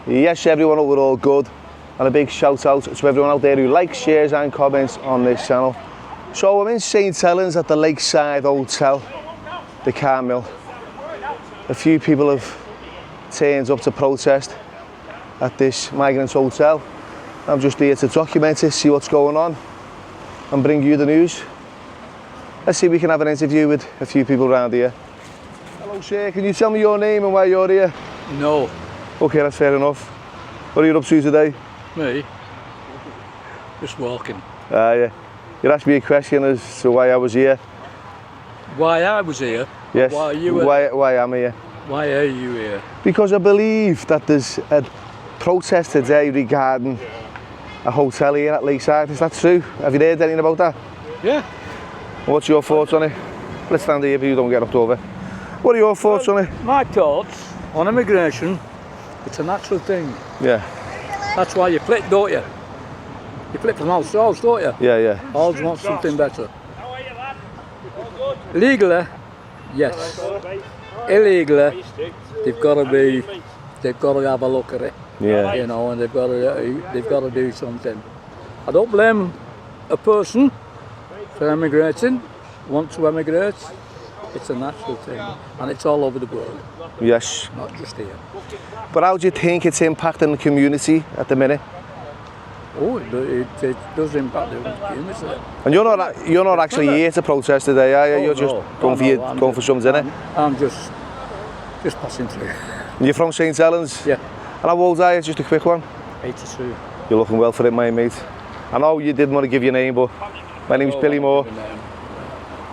Yes, everyone, hope we're all good. And a big shout out to everyone out there who likes, shares and comments on this channel. So I'm in St Helens at the Lakeside Hotel, the Cartmill. A few people have turned up to protest at this migrant hotel. I'm just here to document it, see what's going on and bring you the news. Let's see if we can have an interview with a few people around here. Hello sir, can you tell me your name and why you're here? No. Okay, that's fair enough. What are you up to today? Me? Just walking. Yeah. You asked me a question as to why I was here. Why I was here? Yes. Why are you here? Why am I here? Why are you here? Because I believe that there's a protest today regarding a hotel here at Lakeside. Is that true? Have you heard anything about that? Yeah. What's your thoughts on it? Let's stand here if you don't get knocked over. What are your thoughts on it? My thoughts on immigration, it's a natural thing. Yeah. That's why you flip, don't you? You flip from house to house, don't you? Yeah. Always want something better. Legally, yes. Illegally, they've got to have a look at it. Yeah. You know, and they've got to do something. I don't blame a person for emigrating, want to emigrate. It's a natural thing, and it's all over the world. Yes. Not just here. But how do you think it's impacting the community at the minute? Oh, it does impact the community. And you're not actually here to protest today, are you? Oh, You're just going for something, innit? I'm just passing through. You're from St Helens? Yeah. And how old are you? Just a quick one. 82. You're looking well for it, my mate. I know you didn't want to give your name, but my name's Billy Moore.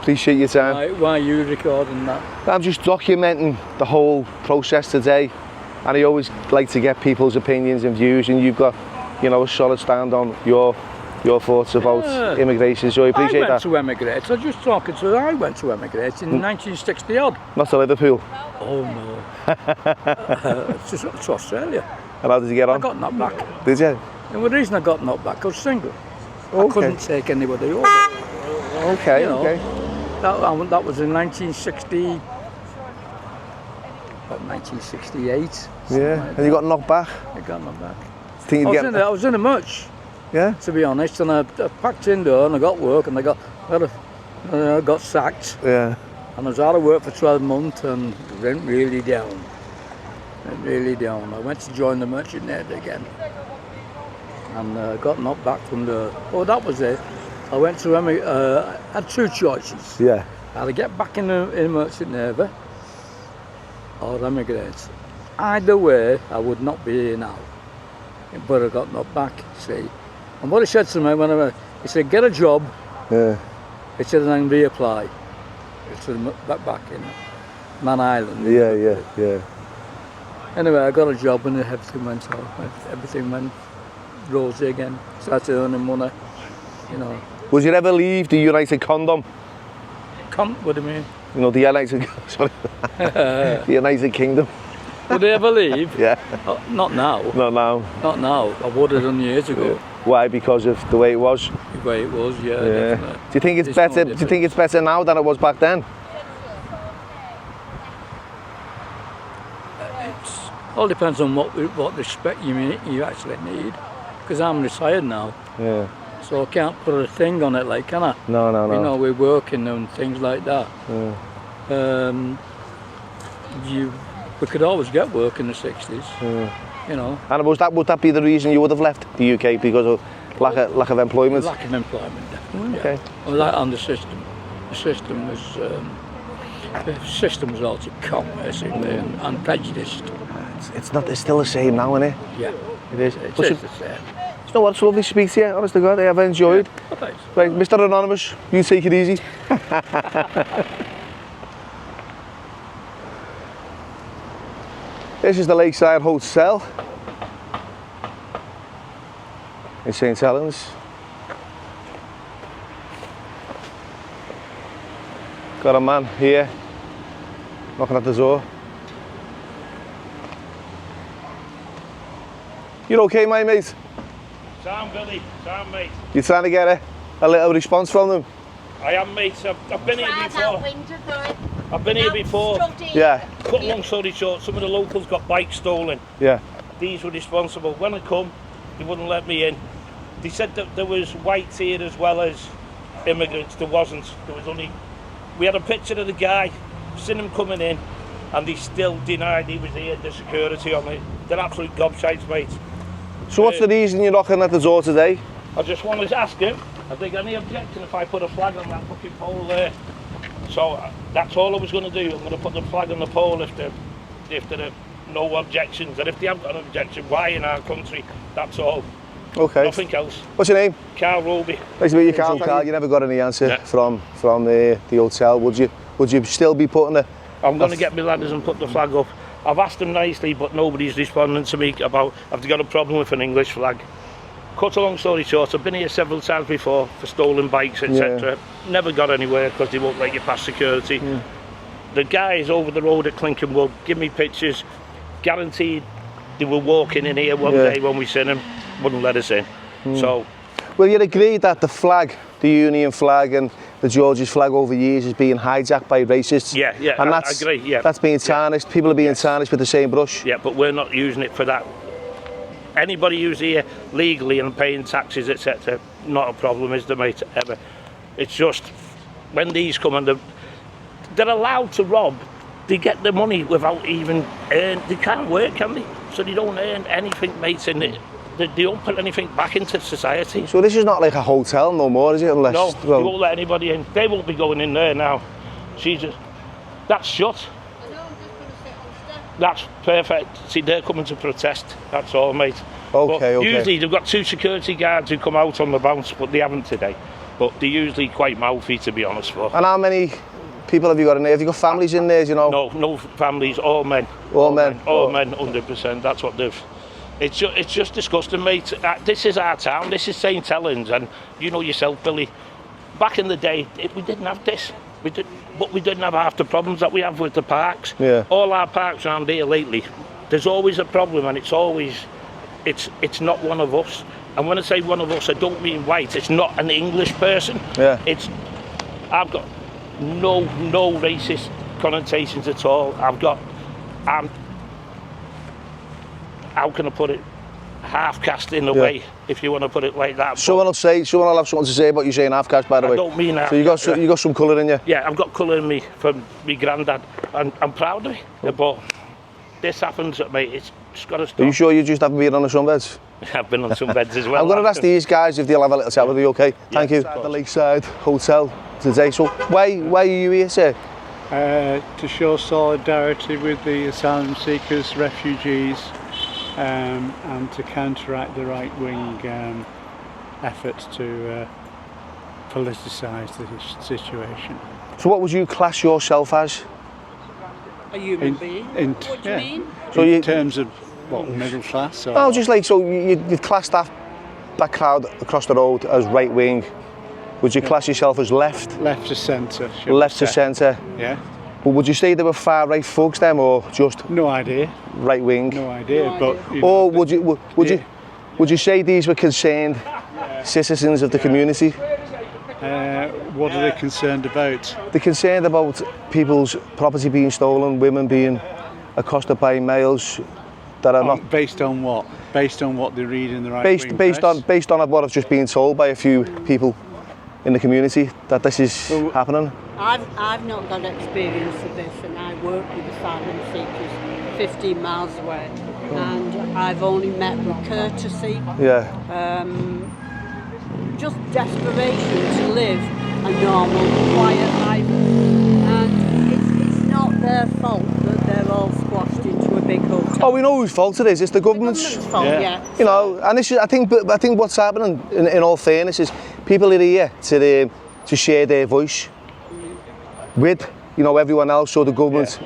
Appreciate your time. Why are you recording that? I'm just documenting the whole process today, and I always like to get people's opinions and views, and you've got, you know, a solid stand on your thoughts about immigration, so I appreciate that. I went to emigrate. I went to emigrate in 1960 odd. Not to Liverpool? Oh no. It's to Australia. And how did you get on? I got knocked back. Did you? And the reason I got knocked back, I was single. Okay. I couldn't take anybody over. Okay, You know, okay. That was in 1960. About 1968. Yeah, and you got knocked back? I got knocked back. Think you'd I was in a much. Yeah? To be honest, and I packed in there and I got work and I got sacked. Yeah. And I was out of work for 12 months and went really down. I went to join the merchant navy again. And got knocked back from the. Oh, that was it. I went to I had two choices. Yeah. I had to get back in the merchant navy or emigrate. Either way, I would not be here now. But I got knocked back, see. And what he said to me, he said, get a job. Yeah. He said, and then reapply. It's back in Man Island. Yeah. Anyway, I got a job and everything went off. Everything went rosy again. Started earning money, you know. Would you ever leave the United Kingdom? What do you mean? You know, the United, sorry, the United Kingdom. Would I ever leave? Yeah. Not now. Not now. Not now. I would have done years ago. Yeah. Why? Because of the way it was. The way it was, yeah. Do you think it's better? Do you think it's better now than it was back then? It all depends on what respect you actually need. Because I'm retired now. Yeah. So I can't put a thing on it, like, can I? No. You know, we're working and things like that. Yeah. We could always get work in the 60s. Yeah. You know. And would that be the reason you would have left the UK, because of lack of employment? Lack of employment, definitely. Okay. Yeah. Well, that on the system. The system was all to come, basically, and prejudiced. It's still the same now, isn't it? Yeah. It is. It's the same. You know what? It's lovely to speak to you. Honest to God, I've enjoyed. Yeah. Thanks. Right, Mr. Anonymous, you take it easy. This is the Lakeside Hotel in St Helens. Got a man here knocking at the door. You okay, my mate? Sound, Billy. Sound, mate. You trying to get a little response from them? I am, mate. I've been here before. I've been here before. Yeah. Cut long story short, some of the locals got bikes stolen. Yeah. these were responsible. When I come, they wouldn't let me in. They said that there was whites here as well as immigrants. There wasn't. There was only. We had a picture of the guy, seen him coming in, and they still denied he was here. The security on it. They're absolute gobshites, mate. So what's the reason you're knocking at the door today? I just wanted to ask him, have they got any objection if I put a flag on that fucking pole there? So that's all I was going to do. I'm going to put the flag on the pole if there are no objections. And if they haven't got an objection, why in our country? That's all. Okay. Nothing else. What's your name? Carl Roby. Nice to meet you, Carl. Carl, you never got any answer from the hotel. Would you still be putting a... I'm going to get my ladders and put the flag up. I've asked them nicely, but nobody's responding to me about have they got a problem with an English flag. Cut a long story short, I've been here several times before for stolen bikes, etc. Never got anywhere because they won't let you pass security. The guys over the road at Clinkenwood give me pictures, guaranteed they were walking in here one day when we seen them, wouldn't let us in. So, well, you'd agree that the flag, the Union flag and the George's flag over years is being hijacked by racists. Yeah, and I agree. Yeah, that's being tarnished. People are being tarnished with the same brush. Yeah, but we're not using it for that. Anybody who's here legally and paying taxes, etc., not a problem, is there, mate, ever. It's just when these come and they're allowed to rob, they get the money without even they can't work, can they? So they don't earn anything, mate, in it. They don't put anything back into society. So this is not like a hotel no more, is it? Unless, no, they won't let anybody in. They won't be going in there now. That's shut. That's perfect. See, they're coming to protest. That's all, mate. Okay. Usually they've got 2 security guards who come out on the bounce, but they haven't today. But they're usually quite mouthy, to be honest. And how many people have you got in there? Have you got families in there, you know? No families, all men. All men, 100%. That's what they've... It's just disgusting, mate. This is our town. This is St Helens, and you know yourself, Billy. Back in the day, we didn't have this. But we didn't have half the problems that we have with the parks. Yeah. All our parks around here lately, there's always a problem, and it's not one of us. And when I say one of us, I don't mean white. It's not an English person. Yeah. I've got no racist connotations at all. How can I put it? Half-caste in a way, if you want to put it like that. Someone will have something to say about you saying half-caste, by the way. I don't mean that. So you got some colour in you? Yeah, I've got colour in me from me granddad, and I'm proud of it. But this happens, mate. It's just got to stop. Are you sure you just haven't been on the sunbeds? I've been on some beds as well. I'm going to ask these guys if they'll have a little chat with you, okay? Thank you. At the Lakeside Hotel today. So why are you here, sir? To show solidarity with the asylum seekers, refugees, and to counteract the right-wing efforts to politicise the situation. So what would you class yourself as? A human being? What do you mean? So in terms of what, middle class? Or? No, just like, so you'd class that crowd across the road as right-wing. Would you class yourself as left? Left to centre. Left to centre. Yeah. But would you say they were far-right thugs then, or just no idea? Right-wing. No idea. But or would you say these were concerned citizens of the community? What are they concerned about? They're concerned about people's property being stolen, women being accosted by males that are not. Based on what? Based on what they read in the right-wing press? Based on what I've just been told by a few people in the community that this is happening. I've not got experience of this, and I work with asylum seekers 15 miles away, and I've only met with courtesy. Yeah. Just desperation to live a normal, quiet life, and it's not their fault that they're all squashed into a big hotel. Oh, we know whose fault it is. It's the government's fault. Yeah. You know, and this is, I think what's happening, in all fairness, is people are here to share their voice with, you know, everyone else, so the government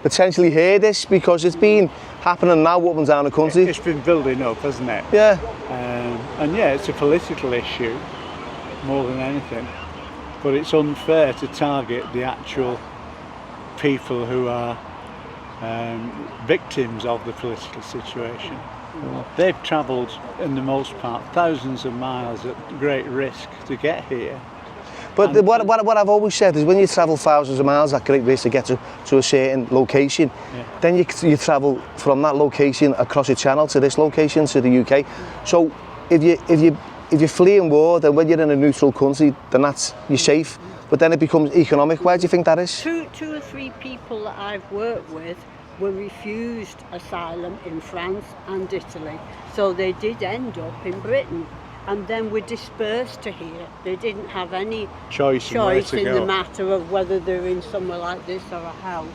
potentially hear this, because it's been happening now up and down the country. It's been building up, hasn't it? Yeah. And it's a political issue more than anything, but it's unfair to target the actual people who are victims of the political situation. They've travelled, in the most part, thousands of miles at great risk to get here. But what I've always said is when you travel thousands of miles at great risk to get to a certain location, then you travel from that location across a channel to this location, to the UK. So if you're fleeing war, then when you're in a neutral country, then you're safe. But then it becomes economic. Why do you think that is? Two or three people that I've worked with were refused asylum in France and Italy. So they did end up in Britain. And then were dispersed to here. They didn't have any choice in the matter of whether they're in somewhere like this or a house.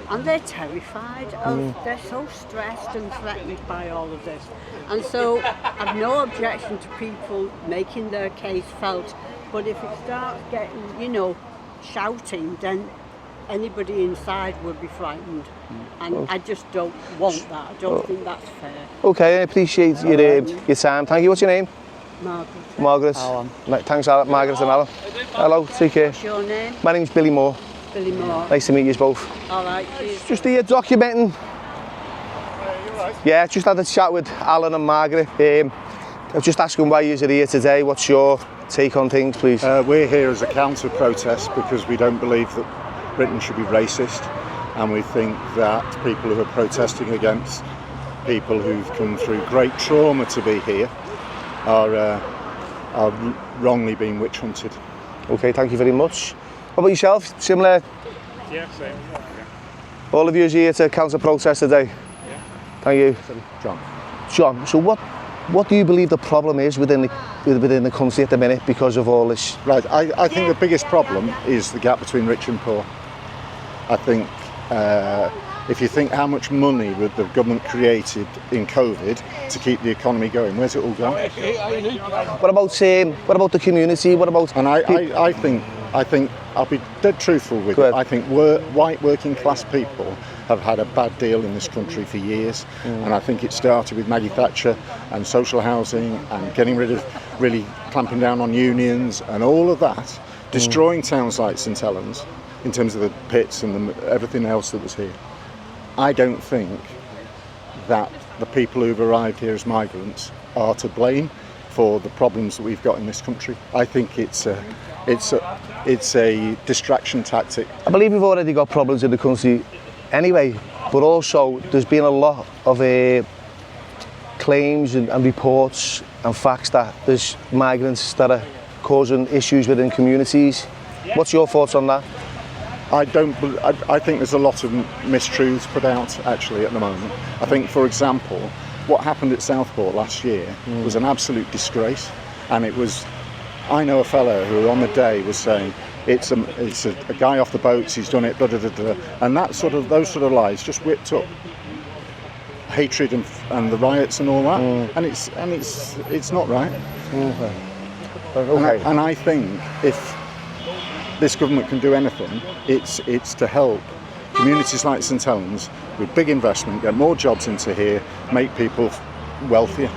And they're terrified of, they're so stressed and threatened by all of this. And so I've no objection to people making their case felt, but if it starts getting, you know, shouting, then anybody inside would be frightened. And I just don't want that. I don't think that's fair. Okay, I appreciate your time. Thank you. What's your name? Margaret. Alan. Thanks, Alan. Margaret and Alan. Hello, take care. What's your name? My name's Billy Moore. Billy Moore. Nice to meet you both. All right, cheers. Just here documenting. Yeah, just had a chat with Alan and Margaret. I was just asking why you're here today. What's your take on things, please? We're here as a counter-protest because we don't believe that Britain should be racist, and we think that people who are protesting against people who've come through great trauma to be here are wrongly being witch hunted. Okay, thank you very much. What about yourself? Similar? Yeah, same. Yeah. All of you are here to counter-protest today? Yeah. Thank you. John, so what do you believe the problem is within the country at the minute because of all this? Right, I think the biggest problem is the gap between rich and poor. I think if you think how much money the government created in COVID to keep the economy going, where's it all gone? What about the community? What about? And I think I'll be dead truthful with you. I think white working class people have had a bad deal in this country for years, and I think it started with Maggie Thatcher and social housing and getting rid of, really clamping down on unions and all of that, destroying towns like St Helens in terms of the pits and everything else that was here. I don't think that the people who've arrived here as migrants are to blame for the problems that we've got in this country. I think it's a distraction tactic. I believe we've already got problems in the country anyway, but also there's been a lot of claims and reports and facts that there's migrants that are causing issues within communities. What's your thoughts on that? I think there's a lot of mistruths put out actually at the moment. I think, for example, what happened at Southport last year was an absolute disgrace, and it was. I know a fellow who on the day was saying it's a guy off the boats, he's done it, blah, blah, blah, blah. And those sort of lies just whipped up hatred and the riots and all that, and it's not right. Okay. And I think if this government can do anything, it's to help communities like St Helens with big investment, get more jobs into here, make people wealthier.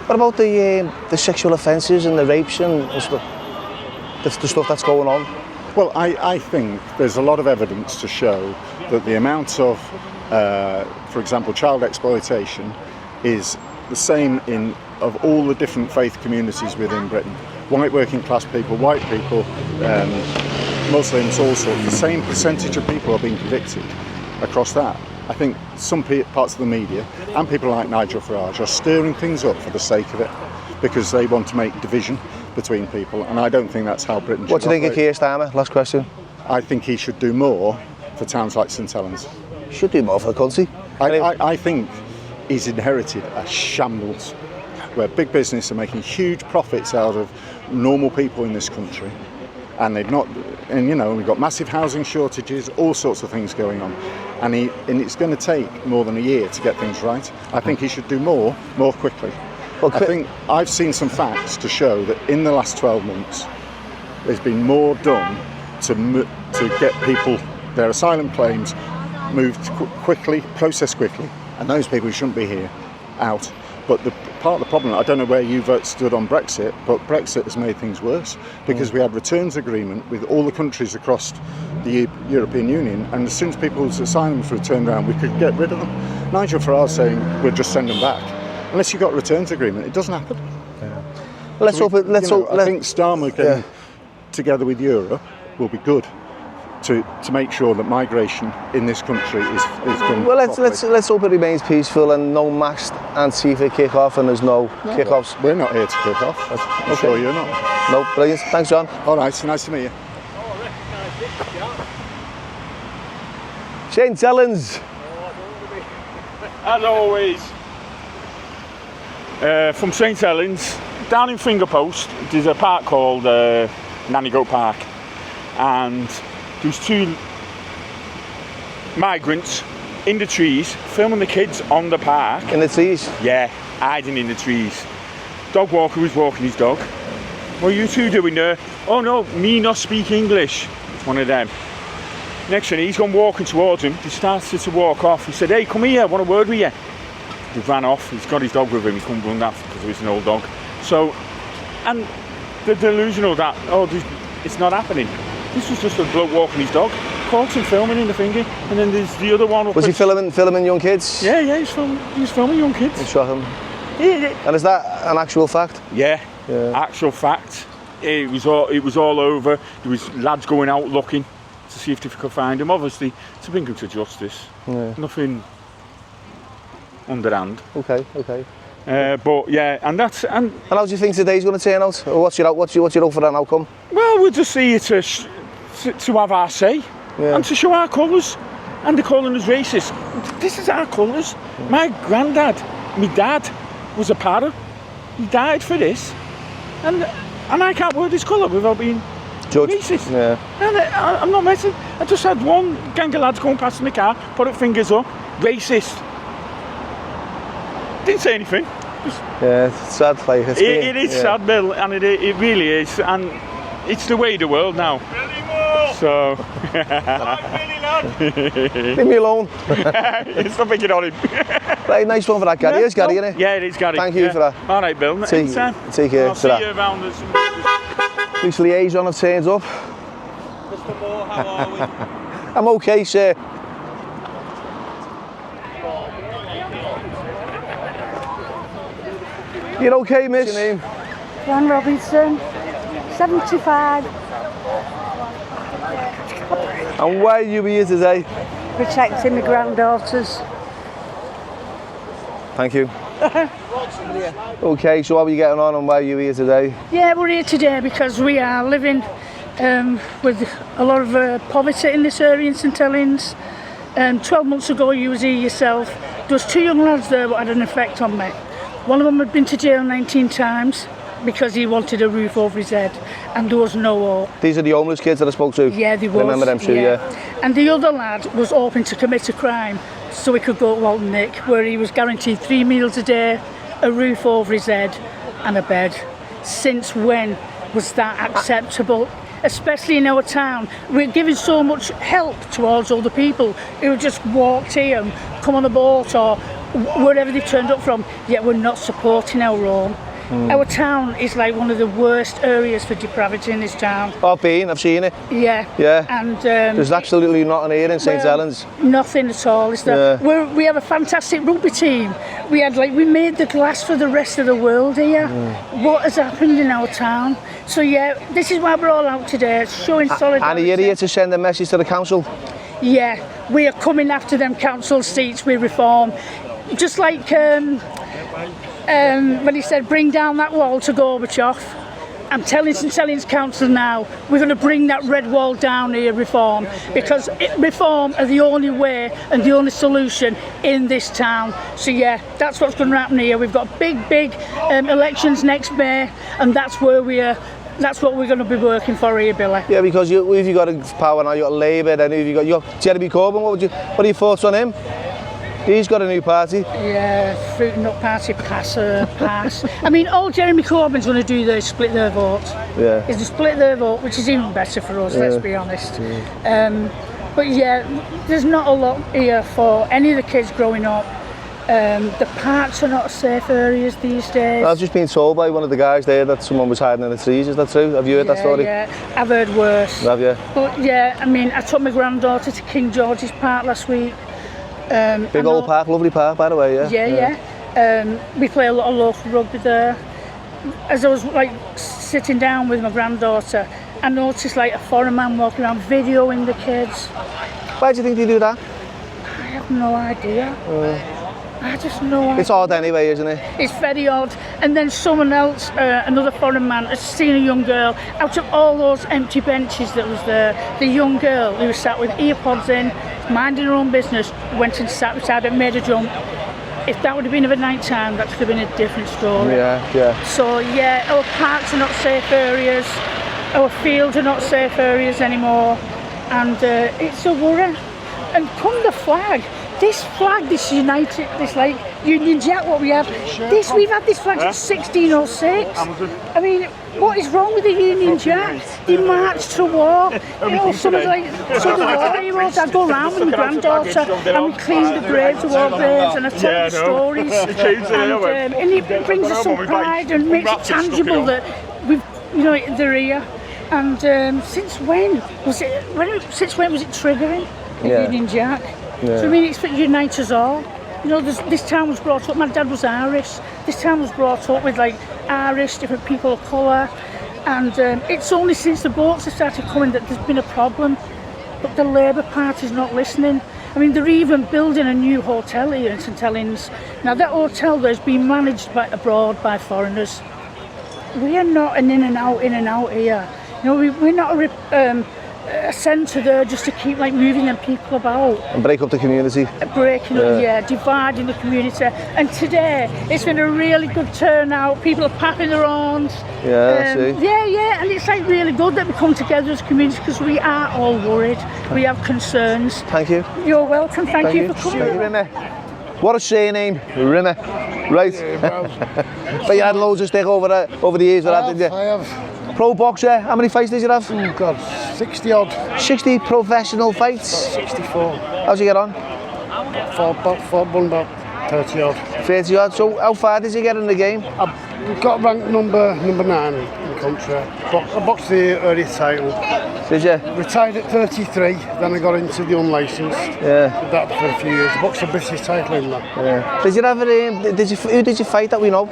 What about the sexual offences and the rapes and stuff, the stuff that's going on? Well, I think there's a lot of evidence to show that the amount of, for example, child exploitation is the same of all the different faith communities within Britain. White working class people, white people, Muslims, all sorts. The same percentage of people are being convicted across that. I think some parts of the media and people like Nigel Farage are stirring things up for the sake of it because they want to make division between people, and I don't think that's how Britain should What do you think of operate. Keir Starmer? Last question. I think he should do more for towns like St Helens. Should do more for the country. I think he's inherited a shambles where big business are making huge profits out of normal people in this country, and they've not. And we've got massive housing shortages, all sorts of things going on, and it's going to take more than a year to get things right. I think he should do more quickly. Well, I think I've seen some facts to show that in the last 12 months, there's been more done to get people their asylum claims moved quickly, processed quickly, and those people who shouldn't be here out. But part of the problem, I don't know where you've stood on Brexit, but Brexit has made things worse because we had returns agreement with all the countries across the European Union, and as soon as people's asylums were turned around, we could get rid of them. Nigel Farage saying we'll just send them back. Unless you've got a returns agreement, it doesn't happen. Let's hope. I think Starmer can together with Europe, will be good to make sure that migration in this country is done Well, properly. let's hope it remains peaceful and no masked Antifa kick-off and there's no kick-offs. We're not here to kick off. I'm sure you're not. No, brilliant. Thanks, John. All right, nice to meet you. St Helens. As always, from St Helens, down in Fingerpost, there's a park called Nanny Goat Park, and there's 2 migrants in the trees filming the kids on the park. In the trees? Yeah, hiding in the trees. Dog walker was walking his dog. What are you 2 doing there? Oh no, me not speak English. It's one of them. Next thing, he's gone walking towards him. He started to walk off. He said, hey, come here, I want a word with you. He ran off. He's got his dog with him. He couldn't run that because it was an old dog. So, and the delusional that, oh, it's not happening. This was just a bloke walking his dog. Caught him filming in the finger. And then there's the other one. Was he filming young kids? Yeah, he was filming young kids. He shot him. Yeah. And is that an actual fact? Yeah. Actual fact. It was all over. There was lads going out looking to see if they could find him. Obviously, to bring him to justice. Yeah. Nothing underhand. Okay. But yeah, and how do you think today's going to turn out? Or what's your hope for that outcome? Well, we'll just see it to have our say and to show our colours. And they're calling us racist. This is our colours. My granddad, my dad, was a para. He died for this, and I can't wear this colour without being judged. Racist. Yeah. And I'm not messing. I just had one gang of lads going past in the car, put up fingers up, racist. Didn't say anything. Yeah, it's sad. Like, it is sad, Bill, and it really is, and it's the way of the world now. So, leave me alone. Stop picking on him. Right, nice one for that, Gary. It's Gary, isn't it? Yeah, it is Gary. Thank you for that. All right, Bill. Take care. I'll see you around us. Police liaison have turned up. Mr. Moore, how are we? I'm okay, sir. You're okay, miss? What's your name? Jan Robinson, 75. And why are you here today? Protecting my granddaughters. Thank you. Okay, so how are you getting on and why are you here today? Yeah, we're here today because we are living with a lot of poverty in this area in St Helens. 12 months ago you was here yourself. There was 2 young lads there that had an effect on me. One of them had been to jail 19 times because he wanted a roof over his head and there was no hope. These are the homeless kids that I spoke to? Yeah, they were. I remember them too, yeah. And the other lad was hoping to commit a crime so he could go to Walton Nick, where he was guaranteed 3 meals a day, a roof over his head and a bed. Since when was that acceptable? Especially in our town, we're giving so much help towards other people who just walked here and come on a boat or wherever they turned up from, yet we're not supporting our own. Our town is like one of the worst areas for depravity in this town. I've seen it. Yeah. Yeah. And there's absolutely nothing here in St Helens. Nothing at all, is there? Yeah. We have a fantastic rugby team. We made the glass for the rest of the world here. What has happened in our town? So yeah, this is why we're all out today, showing solidarity. And are you here to send a message to the council? Yeah, we are coming after them council seats with reform. Just like when he said bring down that wall to Gorbachev, I'm telling St Helens Council now, we're going to bring that red wall down here, reform, because reform are the only way and the only solution in this town. So yeah, that's what's going to happen here. We've got big elections next May, and that's where that's what we're going to be working for here, Billy. Yeah, because who have you got in power now? You've got Labour, then who have you got Jeremy Corbyn. What are your thoughts on him? He's got a new party. Yeah, Fruit and Nut Party, pass. I mean, all Jeremy Corbyn's going to do there is split their votes. Yeah. Is to split their vote, which is even better for us, let's be honest. Yeah. But yeah, there's not a lot here for any of the kids growing up. The parks are not safe areas these days. I've just been told by one of the guys there that someone was hiding in the trees. Is that true? Have you heard that story? Yeah, I've heard worse. Have you? But yeah, I mean, I took my granddaughter to King George's Park last week. Big old park, lovely park by the way, yeah? Yeah. We play a lot of local rugby there. As I was like sitting down with my granddaughter, I noticed like a foreign man walking around videoing the kids. Why do you think they do that? I have no idea. I just know. It's odd anyway, isn't it? It's very odd. And then someone else, another foreign man, has seen a young girl. Out of all those empty benches that was there, the young girl who was sat with earpods in, minding her own business, went and sat beside it, made a jump. If that would have been of a night time, that could have been a different story. Yeah. So yeah, our parks are not safe areas. Our fields are not safe areas anymore. And it's a worry. And come the flag. This flag, this United, this like Union Jack, what we have, this we've had this flag since 1606. I mean, what is wrong with the Union Jack? They marched to war. You know, some of the war heroes. I go around with my granddaughter and we clean the graves of war graves and I tell the stories. And it brings us some pride and makes it tangible that we've, you know, they're here. And since when was it? Since when was it triggering the Union Jack? Yeah. So I mean, it's for unite us all. You know, this town was brought up. My dad was Irish. This town was brought up with like Irish, different people of colour, and it's only since the boats have started coming that there's been a problem. But the Labour Party's not listening. I mean, they're even building a new hotel here in St Helens. Now that hotel there has been managed abroad by foreigners. We are not an in and out here. You know, we're not a centre there just to keep like moving them people about. And break up the community. Dividing the community. And today, it's been a really good turnout. People are papping their arms. And it's like really good that we come together as a community because we are all worried. We have concerns. Thank you. You're welcome. Thank you for coming. Rimmer. What a surname, Rimmer. Right. But you had loads of stick over the years with that, didn't you? I have. Pro boxer, how many fights did you have? Oh God, 60 odd. 60 professional fights? 64. How'd you get on? Won about 30 odd. 30 odd. So how far did you get in the game? I got ranked number 9 in the country. I boxed the early title. Did you? Retired at 33, then I got into the unlicensed. Yeah. Did that for a few years. I boxed the British title in that. Yeah. Did you have who did you fight that we know?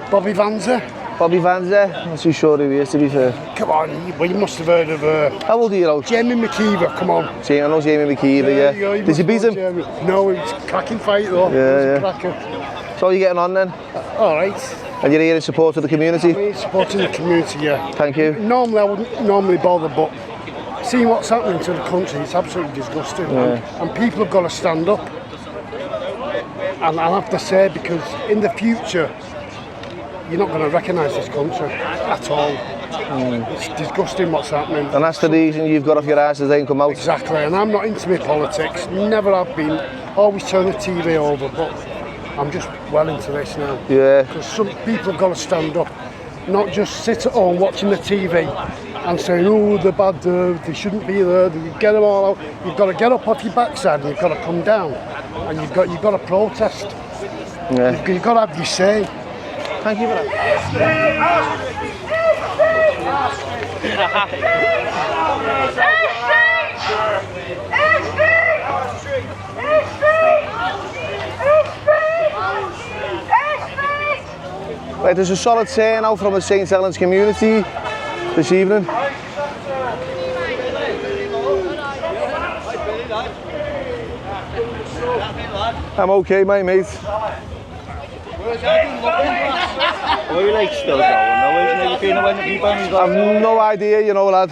Bobby Vanzer. Bobby Vanzer? I'm not too sure who he is, to be fair. Come on, well, you must have heard of how old are you now? Jamie McKeever, come on. I know Jamie McKeever, yeah. Did you beat him? Jamie. No, it was a cracking fight though. Yeah. Cracker. So how are you getting on then? Alright. And you're here in support of the community? We're supporting the community, yeah. Thank you. Normally I wouldn't bother, but seeing what's happening to the country, it's absolutely disgusting. And people have got to stand up. And I'll have to say, because in the future, you're not going to recognise this country at all. It's disgusting what's happening. And that's the reason you've got off your ass as they come out? Exactly, and I'm not into my politics, never have been. Always turn the TV over, but I'm just well into this now. Yeah. Because some people have got to stand up, not just sit at home watching the TV and saying, oh, they're bad, they shouldn't be there, you get them all out. You've got to get up off your backside and you've got to come down and you've got to protest. Yeah. You've got to have your say. Thank you for that. Right, there's a solid turnout from the St Helens community this evening. I'm okay, mate. Are you like still going though, isn't it? I've no idea, you know, lad.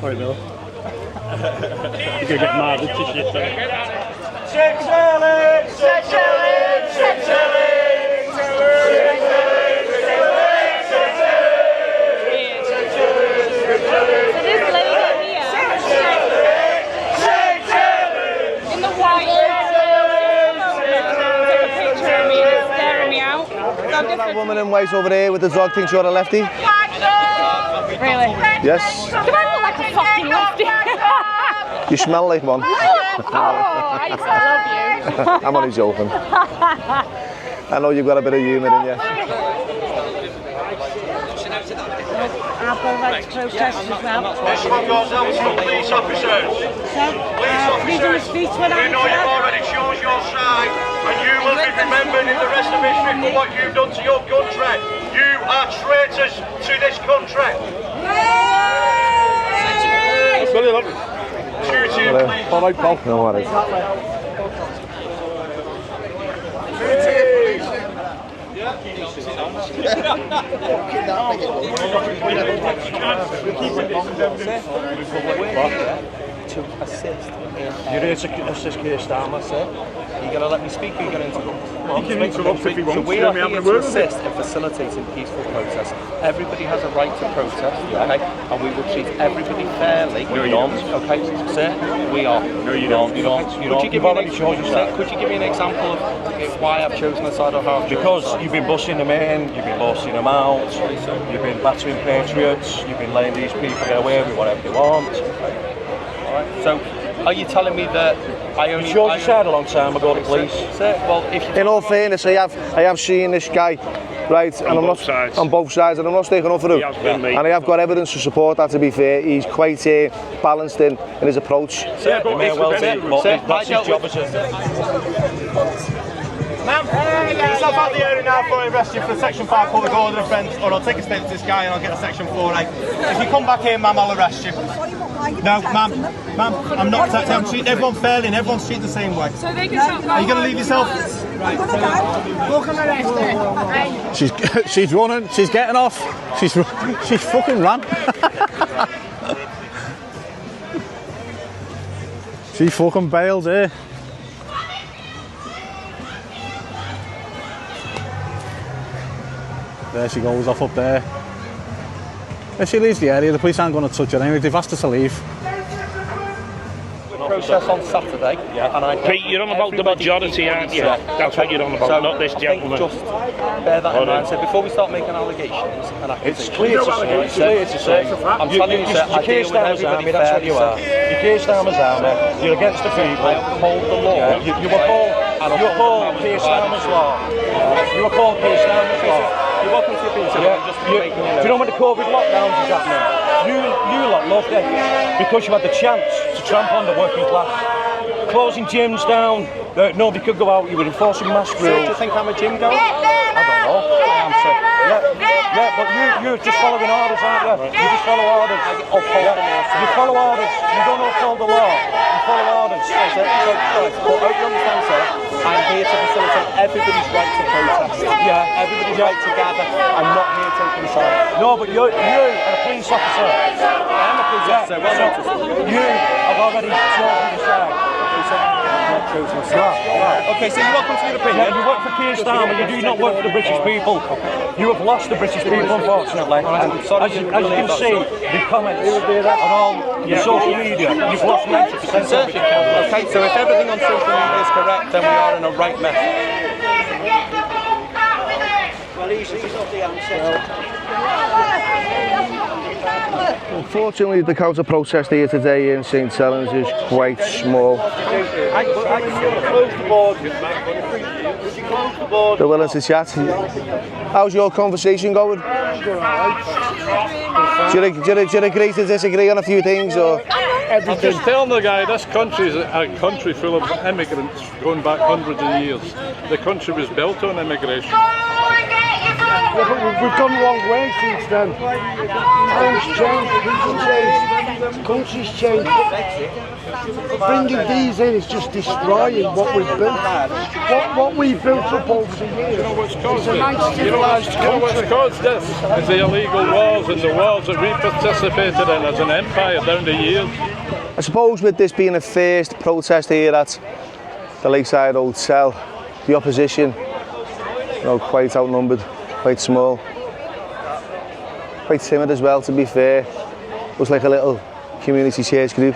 Sorry, Bill. You're gonna get mad into shit then. 6 shillings! 6 shillings! 6 shillings! 6 So this lady here, in the white took a picture of me and it's staring me out. So I'm just That woman in white over there with the dog thinks you're a lefty? really. Yes. Do I look like a fucking lefty? You smell like one. Oh, I used to love you. I'm only joking. I know you've got a bit of humour in you. I've got a right to protest as well. This one goes out to police officers. Freedom of speech when You know you've already chose your side, and you will be remembered in the rest of history for what you've done to your country. You are traitors to this country. Very lovely. All right, Paul. No worries. To assist. You're here to assist Keir Starmer, sir. You're going to let me speak or you're going to interrupt? You can interrupt if you want. So we are here to assist in facilitating peaceful protests. Everybody has a right to protest, okay? And we will treat everybody fairly. No, you don't. Okay, sir? We are. No, you don't. You don't. Could you give me an example of why I've chosen the side of how I've chosen Because the side? you've been bussing them in, you've been bossing them out, you've been battering patriots, you've been letting these people get away with whatever they want. Alright, so are you telling me that I only... You chose your side a long time ago, the police. Sir, well, if you... In all fairness, I have seen this guy, right, and I'm not sides. on both sides, and I'm not sticking up for him. He has been, mate. And I have got evidence to support that. To be fair, he's quite balanced in his approach. Sir, It may well be, but that's his job as a... Ma'am, can you stop out the area now before I arrest you for a Section 5 public order offence, or I'll take a statement to this guy and I'll get a Section 4A. If you come back here, ma'am, I'll arrest you. No, ma'am, I'm not protecting. I'm treating everyone fairly and everyone's treated the same way. So they can shut Are you going to leave yourself? Right. Look at the rest She's running, she's getting off, she's fucking run. She fucking bailed here. There she goes off up there. If she leaves the area, the police aren't going to touch her anyway. They've asked her to leave. Process on Saturday, and I Pete, you're on about the majority, aren't you? That's what you're on about, so not this gentleman. Just bear that in mind. So before we start making allegations, and It's clear to say, I'm telling you, sir, you're Keir Starmer's army, that's what you are. You're Keir Starmer's army, you're against the people. I uphold the law. You were called Keir Starmer's law. You were called Keir Starmer's law. You're welcome to be Do you know when the COVID lockdowns is happening? You lot loved it because you had the chance to trample on the working class. Closing gyms down, nobody could go out, you were enforcing mask rules. Do you think I'm a gym goer? I don't know. Yeah, but you're just following orders, aren't you? You just follow orders. You follow orders. You don't uphold the law. You follow orders. But I understand, sir, I'm here to facilitate everybody's right to protest. Yeah. Everybody's right to gather. I'm not here taking sides. No, but you are a police officer. I am a police officer, well noticed. You have already chosen the side. Okay, so you're welcome to your opinion. Yeah, you work for Keir Starmer, you do not work for the British people. You have lost the British people, unfortunately. And as you can see, the comments on all your social media, you've lost 90% of it. Okay, so if everything on social media is correct, then we are in a right mess. Well, he's not the answer. Unfortunately, the counter protest here today in St Helens is quite small. They're willing to chat. How's your conversation going? Do you agree to disagree on a few things, or? I'm just telling the guy, this country is a country full of immigrants going back hundreds of years. The country was built on immigration. Yeah, but we've gone the wrong way since then. Times change, people change. The country's changed. Bringing these in is just destroying what we've built. What we've built up over the years. You know what's caused It's a nice civilised You know what's caused this? Is the illegal wars and the wars that we participated in as an empire down the years. I suppose with this being the first protest here at the Lakeside Hotel, the opposition, you know, quite outnumbered, quite small, quite timid as well, to be fair. It was like a little community church group.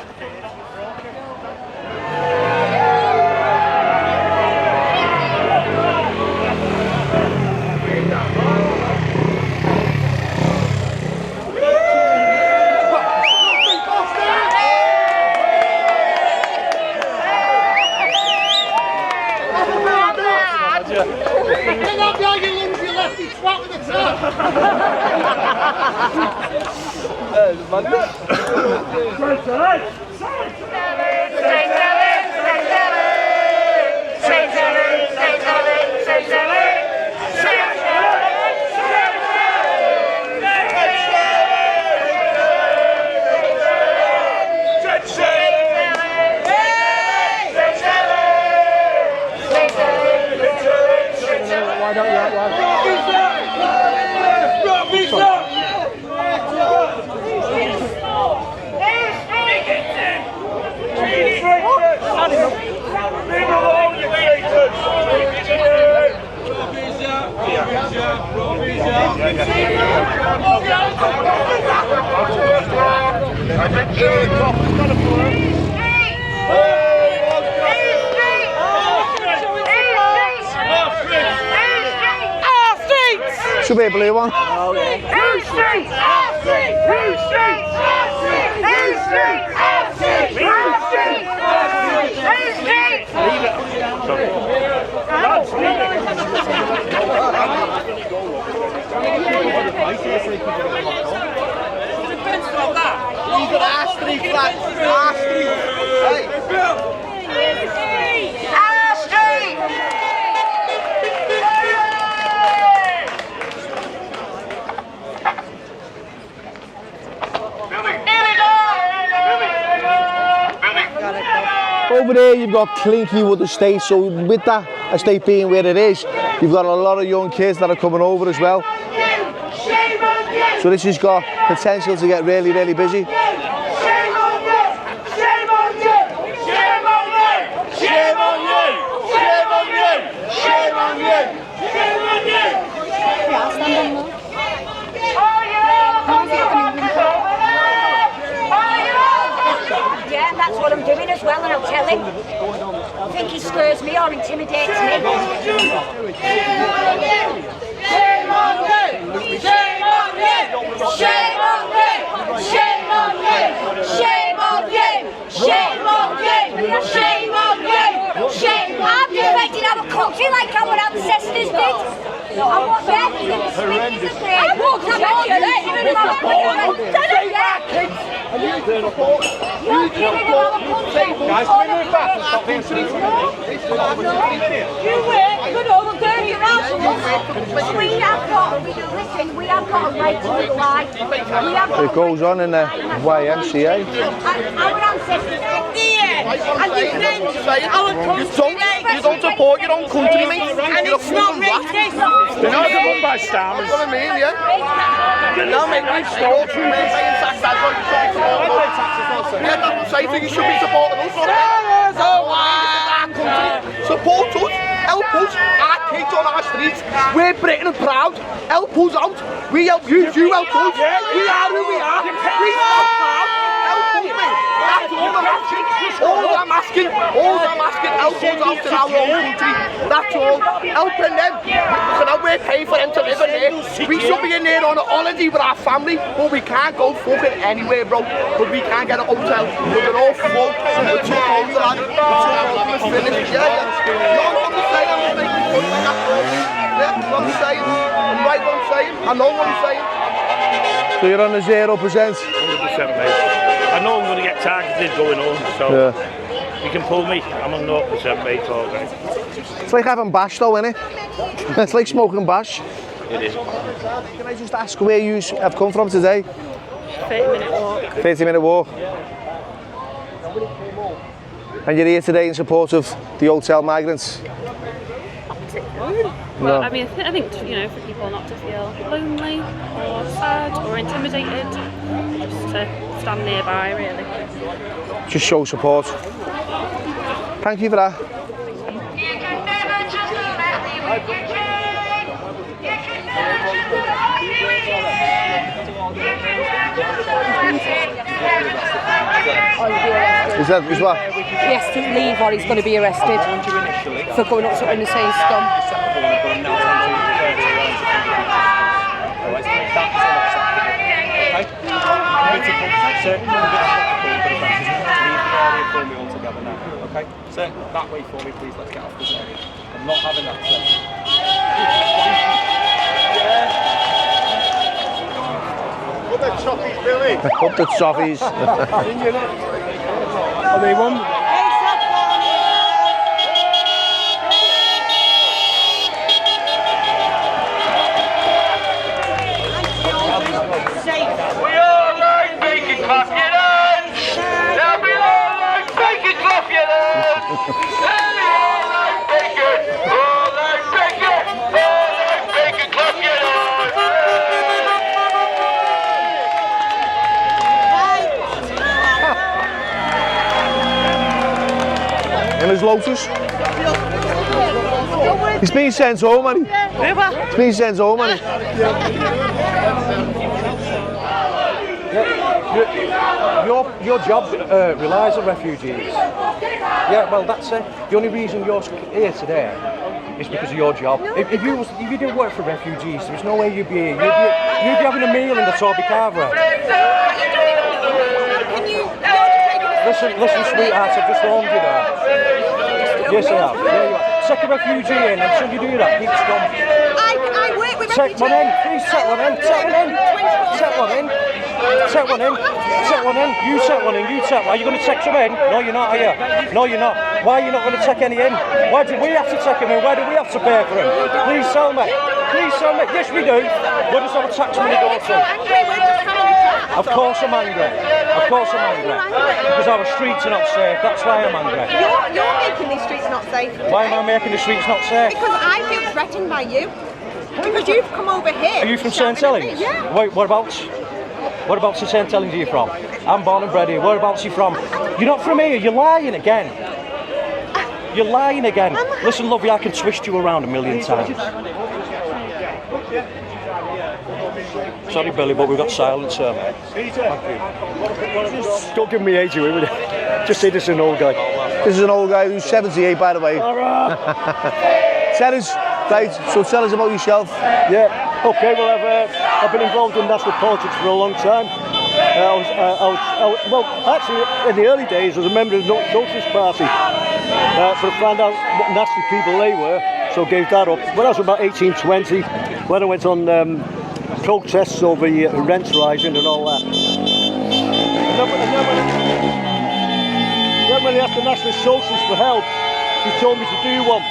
Should be a blue one. Over there you've got Clinkeywood Estate, so with that estate being where it is, you've got a lot of young kids that are coming over as well. So this has got potential to get really, really busy. That's what I'm doing as well, and I'll tell him. I think he scares me or intimidates me. Shame on you! Shame on you! Shame on you! Shame on you! Shame on you! Shame on you! Shame on you! Shame on you! Shame on you! Shame! I'm defending our country like our ancestors did. I want them to horrendous. I won't have And you do the report. Guys, can we move fast and stop being silly? You wait, good old dirty rascals. We have got a right to live life. It goes on in the YMCA. Our ancestors and defend our country. You don't support your own country, mate. And it's not racist. They're not run by stammers. That's what I mean, yeah? No, mate, we stole from me. That's what you should be supporting us. Yeah, that's what I think you should be supporting us. Support us, help us, our kids on our streets. We're Britain and proud. Help us out. We help you, you help us. We are who we are. We are proud. Help us, mate. That's all I'm asking. All I'm asking, help us out in our own country. That's all. Helping them. We're paying for them to live in there. We should be in there on a holiday with our family, but we can't go fucking anywhere, bro. Because we can't get a hotel. They're all full. We're too old for that. We're too old for this. Yeah. No, what I'm saying, I'm just making fun like that. Yeah, what I'm saying. I'm right what I'm saying. I know what I'm saying. So you're on the 0%? 100%, mate. I know I'm going to get targeted going home, so you can pull me. I'm on 0%, mate, all right. It's like having bash though, isn't it? It's like smoking bash. It is. Can I just ask where you have come from today? 30-minute walk. 30-minute walk. And you're here today in support of the hotel migrants? Well, I mean, I think you know, for people not to feel lonely or sad or intimidated, just to stand nearby, really. Just show support. Thank you for that. Is that what? He has to leave or he's going to be arrested for going up in the same scum. Okay, so that way for me, please. Let's get off this area. I'm not having that. Up the toffees, Billy. Up the toffees. Are they one? We all like bacon, clap your hands. Now we all like bacon, clap your hands. And we all like bacon, all like bacon, all like bacon, clap your hands. And his Lotus. He's been sent home, man. He's been sent home, man. Your job relies on refugees. Yeah, well, that's it. The only reason you're here today is because of your job. If you didn't work for refugees, there's no way you'd be here. You'd be having a meal in the Toby Carver. Listen, sweetheart, I've just warned you there. Yes, I have. There you are. Take a refugee in, and should you do that, keep scum. I work with Take one in, please take one in, take one in, take one in, take one in, take one in, you take one in, you take one. Are you going to take some in? No, you're not, are you? No, you're not. Why are you not going to take any in? Why do we have to take them in? Why do we have to pay for them? Please tell me. Please tell me. Yes, we do. Where does our tax money go to? Of course I'm angry. Of course I'm angry. Because our streets are not safe. That's why I'm angry. You're making these streets not safe. Why am I making the streets not safe? Because I feel threatened by you. Because you've come over here. Are you from St Helens? Yeah. Wait, whereabouts? Whereabouts in St Helens are you from? I'm born and bred here. Whereabouts are you from? You're not from here. You're lying again. You're lying again. Listen, lovey, I can twist you around a million times. Sorry, Billy, but we've got silence here, mate. Don't give me age away with it. Just say this is an old guy. This is an old guy who's 78, by the way. Tell us, right, so tell us about yourself. Yeah, okay, well, I've been involved in national politics for a long time. Well, actually, in the early days, I was a member of the Socialist Party. But I found out what nasty people they were, so gave that up. When I was about 18, 20, when I went on protests over rents rising and all that. And then when they asked the National Socialists for help, he told me to do one.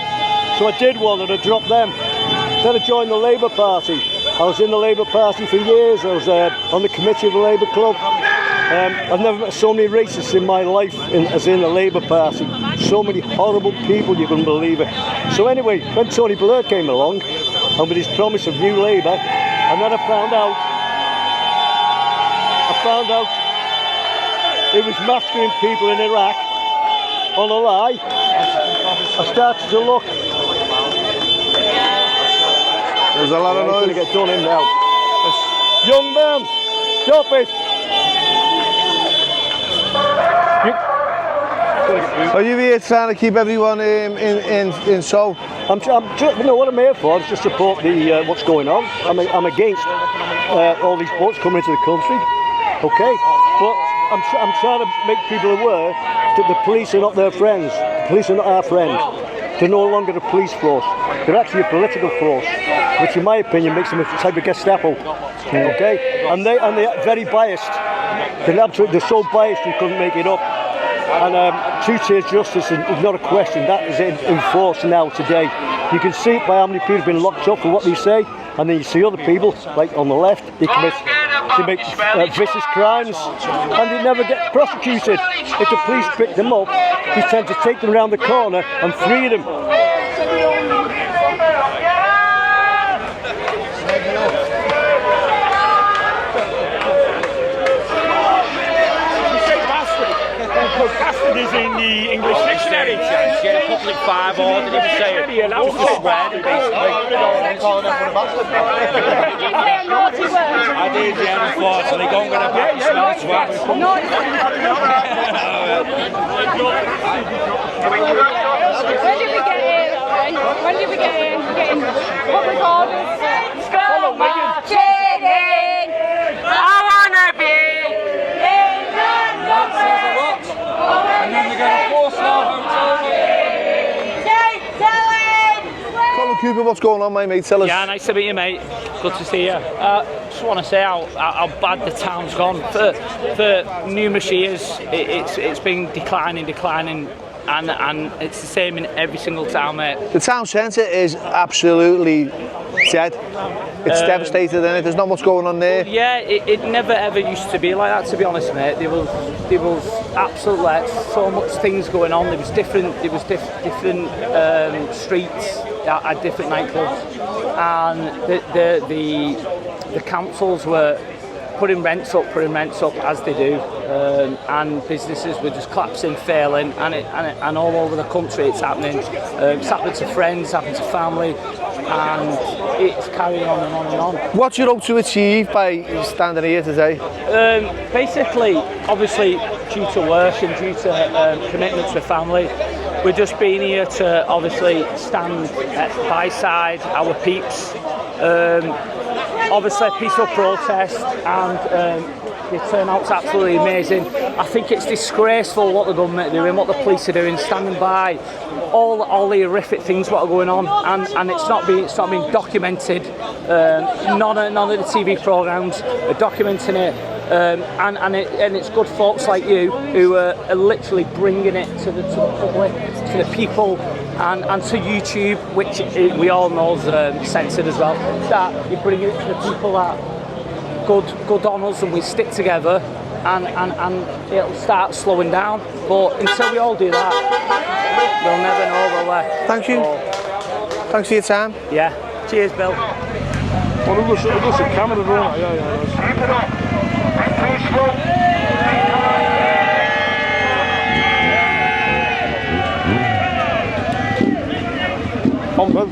So I did one and I dropped them. Then I joined the Labour Party. I was in the Labour Party for years. I was on the committee of the Labour Club. I've never met so many racists in my life as in the Labour Party. So many horrible people, you couldn't believe it. So anyway, when Tony Blair came along, and with his promise of new Labour, and then I found out he was massacring people in Iraq on a lie. I started to look. There's a lot of noise. He's going to get done in now. Young man, stop it. Are you here trying to keep everyone in show? I'm just, you know what I'm here for is just support the what's going on. I'm against all these boats coming into the country. Okay, but I'm trying to make people aware that the police are not their friends. The police are not our friends. They're no longer a police force. They're actually a political force, which in my opinion makes them a type of Gestapo. Okay, and they're very biased. They're so biased you couldn't make it up. And two-tier justice is not a question. That is in force now today. You can see it by how many people have been locked up for what they say, and then you see other people, like on the left, they commit they make vicious crimes, and they never get prosecuted. If the police pick them up, they tend to take them around the corner and free them. Bastard is in the English dictionary. Get a public 5 order, didn't say it. Just a swearing, basically. I did, yeah, unfortunately. Go and get a back, smell the swat. When did we get here, though, right? When did we get here? We're getting public orders. Go marching in. I wanna be in London. And then they're going to force Colin Cooper, what's going on, my mate? Tell us. Yeah, nice to meet you, mate. Good to see you. Just want to say how bad the town's gone. For numerous years, it's been declining, and it's the same in every single town, mate. The town centre is absolutely dead. It's devastated, isn't it? There's not much going on there. Yeah, it never ever used to be like that, to be honest, mate. There was absolutely so much things going on. There was different streets at different nightclubs, and the councils were putting rents up as they do, and businesses were just collapsing, failing, and all over the country it's happening. It's happened to friends, happened to family, and it's carrying on and on and on. What you hope to achieve by standing here today? Basically, obviously, due to work and due to commitments with family, we're just being here to obviously stand by side our peeps. Obviously, peaceful protest, and the turnout's absolutely amazing. I think it's disgraceful what the government are doing, what the police are doing, standing by all the horrific things what are going on, and it's not being documented. None of the TV programmes are documenting it, and it's good folks like you who are literally bringing it to the public, to the people, and to YouTube, which we all know is censored as well. That you're bringing it to the people that good on us, and we stick together, and it'll start slowing down. But until we all do that, we'll never know, will we? Thank you. Thanks for your time. Yeah. Cheers, Bill. Well, it was a camera roll. Yeah. Come on.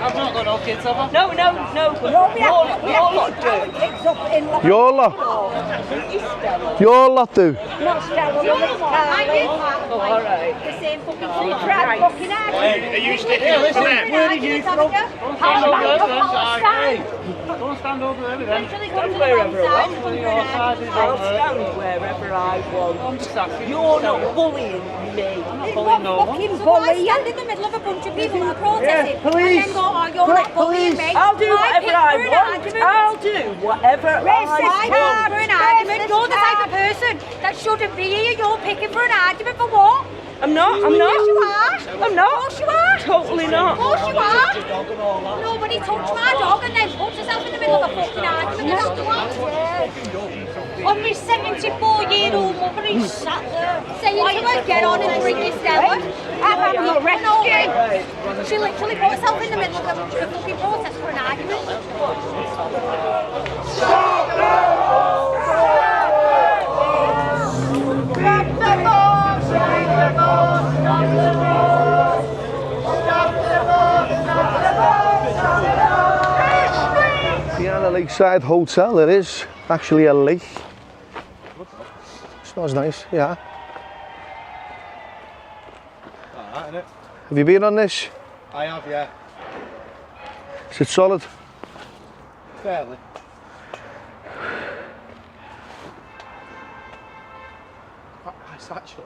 I've not got no kids, have I? No. Your lot do. Your lot? Your lot do? Not Stella, Carly. Oh, alright. The same fucking thing. Right, fucking Are you sticking up for them? Where are you from? Don't stand over there with them. Stand wherever I want. I'll stand wherever I want. You're not bullying me. I'm not bullying no one. Fucking bully. Stand in the middle of a bunch of people who are protesting. Police. And then go, oh, you're not bullying me. I'll do whatever I want. I'll do whatever I want. For an argument. You're the type of person that shouldn't be here. You're picking for an argument for what? I'm not. Yes, you are. I'm not. Of course you are. Totally not. Of course you are. Nobody touched my dog and then puts herself in the middle of a fucking argument. That's the one. On my 74-year-old mother who's sat there saying to her, get on and drink this Stella. I'm not resting. She literally put herself in the middle of a fucking protest for an argument. Behind the Lakeside Hotel, there is actually a lake. Smells nice, yeah. Alright, innit? Have you been on this? I have, yeah. Is it solid? Fairly. Quite nice, actually.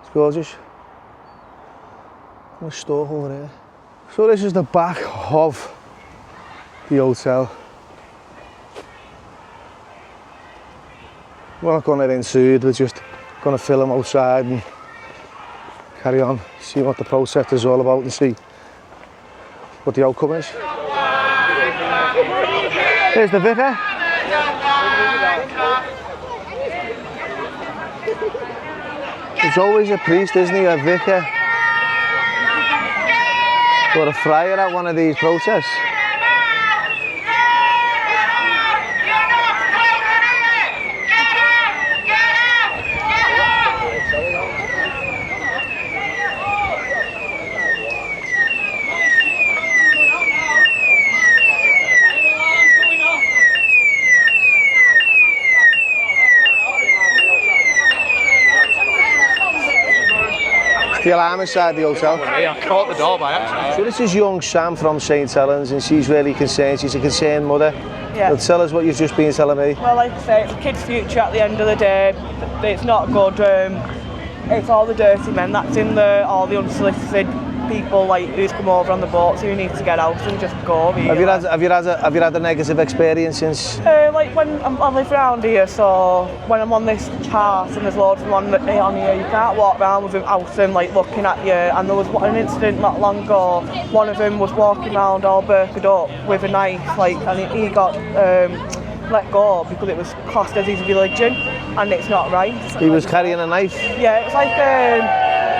It's gorgeous. And a store over there. So this is the back of the hotel. We're not going to inside, we're just going to film outside and carry on, see what the process is all about and see what the outcome is. There's the vicar. There's always a priest, isn't he, a vicar or a friar at one of these protests. The alarm inside the hotel. Yeah, I caught the door by accident. So this is young Sam from St Helens and she's really concerned, she's a concerned mother. Yeah. Well, tell us what you've just been telling me. Well, like I say, it's a kid's future at the end of the day. It's not good. It's all the dirty men that's in there, all the unsolicited people like who's come over on the boats who need to get out and just go. Really. Have you had a negative experience since? Like when I live around here, so when I'm on this path and there's loads of them on here, you can't walk around without them like looking at you. And there was an incident not long ago. One of them was walking around all burqa'd up with a knife, like, and he got let go because it was classed as his religion, and it's not right. He was carrying a knife? Yeah, it was like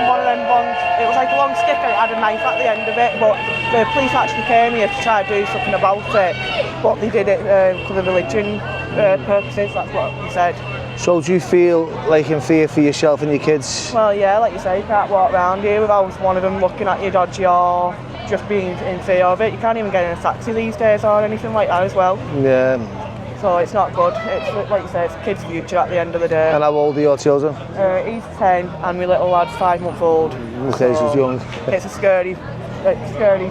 one of them ones. It was like a long stick and it had a knife at the end of it, but the police actually came here to try to do something about it, but they did it because of religion purposes, that's what he said. So do you feel like in fear for yourself and your kids? Well, yeah, like you say, you can't walk around here without one of them looking at you dodgy or just being in fear of it. You can't even get in a taxi these days or anything like that as well. Yeah. So it's not good. It's like you say, it's a kid's future at the end of the day. And how old are your children? He's 10 and my little lad's 5 months old. Okay, so he's young. It's a scary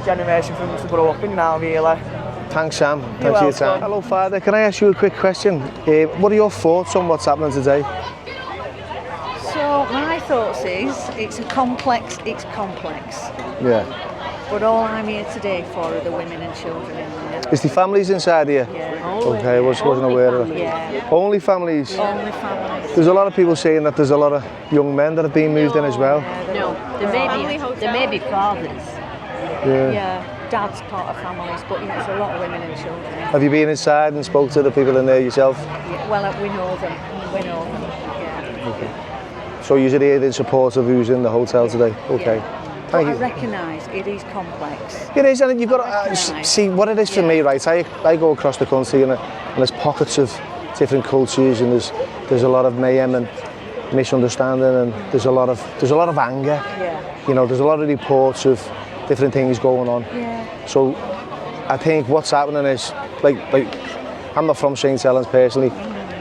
generation for them to grow up in now, really. Thanks, Sam. Thanks for your time. Hello, Father. Can I ask you a quick question? What are your thoughts on what's happening today? So my thoughts is it's complex. Yeah. But all I'm here today for are the women and children in there. Is the families inside here? Yeah. Okay, I wasn't aware of it. Yeah. Only families? Only families. There's a lot of people saying that there's a lot of young men that have been moved in as well. No, there may be fathers. Yeah. Yeah, dad's part of families, but you know, it's a lot of women and children. Have you been inside and spoke to the people in there yourself? Yeah, well, we know them. Yeah. Okay. So you're here in support of who's in the hotel today? Okay. Yeah. Thank But you. I recognise it is complex. It is, and you've got to see what it is for me, right? I go across the country and there's pockets of different cultures and there's a lot of mayhem and misunderstanding and there's a lot of anger. Yeah. You know, there's a lot of reports of different things going on. Yeah. So I think what's happening is like I'm not from St Helens personally,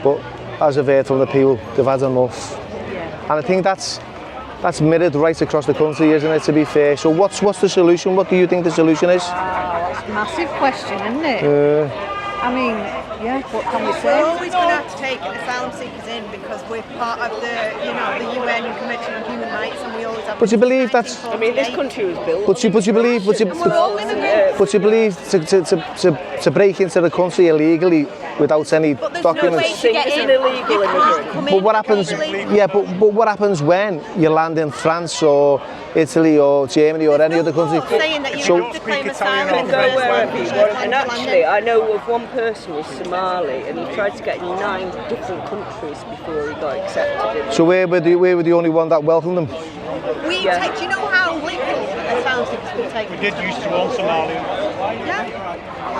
but as I've heard from the people, they've had enough. Yeah. And I think that's mirrored right across the country, isn't it, to be fair? So what's the solution? What do you think the solution is? That's a massive question, isn't it? I mean, yeah, what can we say? We're always going to have to take asylum seekers in because we're part of the UN Convention on Human Rights, and we always have. But you believe that's? I mean, this country was built. But you believe to break into the country illegally without any documents? Illegal immigrant. But what happens? Yeah, but what happens when you land in France or Italy or Germany or any other country? Saying that you have to claim asylum and go wherever you want. And actually, I know of one person who's Somali, and he tried to get in 9 different countries before he got accepted. So where were the only one that welcomed them? Do you know how legal asylum seekers will take? We did used to own Somalia. Yeah.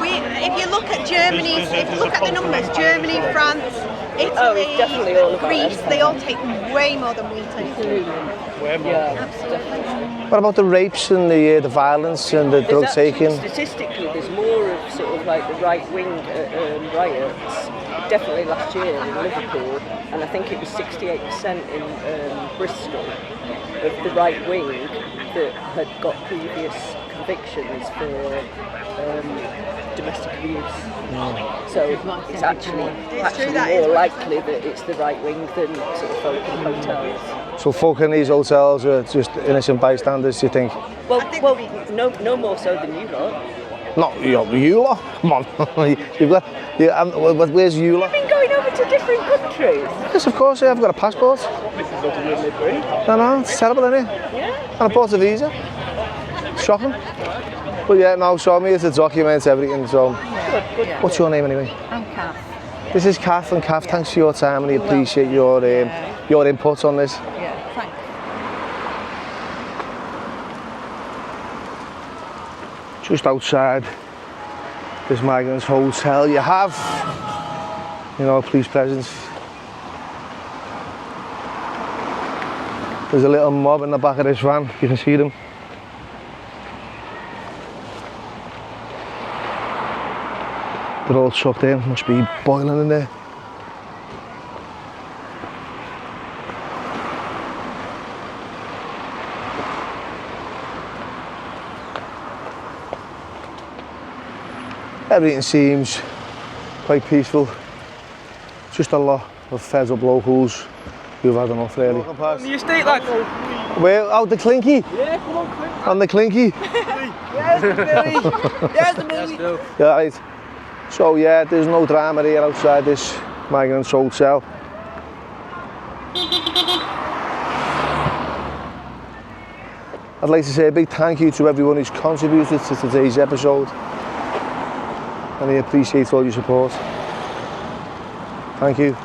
If you look at Germany, if you look at the numbers, Germany, France, Italy, Greece, they all take way more than we take. Way more. Yeah, absolutely. What about the rapes and the violence and the drug taking? Statistically, there's more of sort of like the right-wing riots. Definitely last year in Liverpool, and I think it was 68% in Bristol of the right wing that had got previous convictions for domestic abuse. So it's actually more likely that it's the right wing than sort of folk in hotels. So folk in these hotels are just innocent bystanders, do you think? Well, no more so than you lot. Not you lot. Come on, you've got. Where's you lot? I've been going going over to different countries? Yes, of course, yeah, I've got a passport. This is utterly great. I know, it's terrible, isn't it? Yeah. And I bought a visa. Shocking. But yeah, no, so I'm here to document everything, so... Good. What's your name anyway? I'm Kath. This is Kath, and Kath, thanks for your time, and I appreciate your input on this. Yeah, thanks. Just outside this migrants hotel, you have, you know, police presence. There's a little mob in the back of this van, you can see them. They're all tucked in, must be boiling in there. Everything seems quite peaceful. Just a lot of fed up locals who've had enough really. On the estate, lad. Where? Out the Clinky? Yeah, come on, quick. On the Clinky? Yes, the Billy. Yes, the Billy. Yeah, right. So yeah, there's no drama here outside this migrants hotel. I'd like to say a big thank you to everyone who's contributed to today's episode, and I appreciate all your support. Thank you.